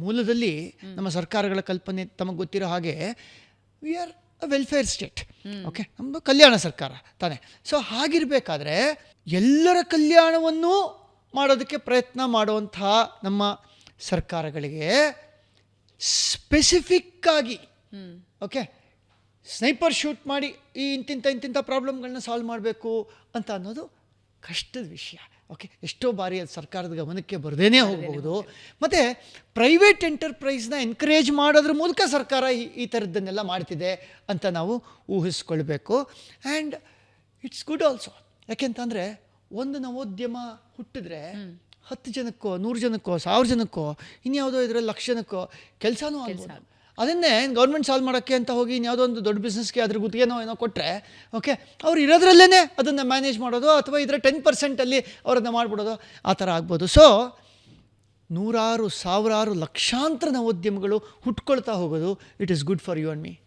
ಮೂಲದಲ್ಲಿ ನಮ್ಮ ಸರ್ಕಾರಗಳ ಕಲ್ಪನೆ ತಮಗೆ ಗೊತ್ತಿರೋ ಹಾಗೆ we are a welfare state. Okay, ನಮ್ಮದು ಕಲ್ಯಾಣ ಸರ್ಕಾರ ತಾನೇ. ಸೊ ಹಾಗಿರಬೇಕಾದ್ರೆ ಎಲ್ಲರ ಕಲ್ಯಾಣವನ್ನು ಮಾಡೋದಕ್ಕೆ ಪ್ರಯತ್ನ ಮಾಡುವಂತಹ ನಮ್ಮ ಸರ್ಕಾರಗಳಿಗೆ ಸ್ಪೆಸಿಫಿಕ್ಕಾಗಿ ಓಕೆ ಸ್ನೈಪರ್ ಶೂಟ್ ಮಾಡಿ ಈ ಇಂತಿಂಥ ಪ್ರಾಬ್ಲಮ್ಗಳನ್ನ ಸಾಲ್ವ್ ಮಾಡಬೇಕು ಅಂತ ಅನ್ನೋದು ಕಷ್ಟದ ವಿಷಯ. ಓಕೆ, ಎಷ್ಟೋ ಬಾರಿ ಅದು ಸರ್ಕಾರದ ಗಮನಕ್ಕೆ ಬರದೇನೆ ಹೋಗಬಹುದು. ಮತ್ತು ಪ್ರೈವೇಟ್ ಎಂಟರ್ಪ್ರೈಸ್ನ ಎನ್ಕರೇಜ್ ಮಾಡೋದ್ರ ಮೂಲಕ ಸರ್ಕಾರ ಈ ಥರದ್ದನ್ನೆಲ್ಲ ಮಾಡ್ತಿದೆ ಅಂತ ನಾವು ಊಹಿಸ್ಕೊಳ್ಬೇಕು. And it's good also. ಯಾಕೆಂತಂದರೆ ಒಂದು ನವೋದ್ಯಮ ಹುಟ್ಟಿದ್ರೆ 10 ಜನಕ್ಕೋ 100 ಜನಕ್ಕೋ 1000 ಜನಕ್ಕೋ ಇನ್ಯಾವುದೋ ಇದರಲ್ಲಿ 1,00,000 ಜನಕ್ಕೋ ಕೆಲಸನೂ ಆಗ್ಬೋದು. ಅದನ್ನೇ ಗೌರ್ಮೆಂಟ್ ಸಾಲ್ವ್ ಮಾಡೋಕ್ಕೆ ಅಂತ ಹೋಗಿ ಇನ್ಯಾವುದೋ ಒಂದು ದೊಡ್ಡ ಬಿಸ್ನೆಸ್ಗೆ ಅದ್ರ ಗುತ್ತಿಗೆನೋ ಏನೋ ಕೊಟ್ಟರೆ ಓಕೆ ಅವ್ರು ಇರೋದ್ರಲ್ಲೇ ಅದನ್ನು ಮ್ಯಾನೇಜ್ ಮಾಡೋದು ಅಥವಾ ಇದರ 10% ಅವರನ್ನು ಮಾಡಿಬಿಡೋದು ಆ ಥರ ಆಗ್ಬೋದು. ಸೊ ನೂರಾರು ಸಾವಿರಾರು ಲಕ್ಷಾಂತರ ನವೋದ್ಯಮಗಳು ಹುಟ್ಕೊಳ್ತಾ ಹೋಗೋದು it is good for you and me.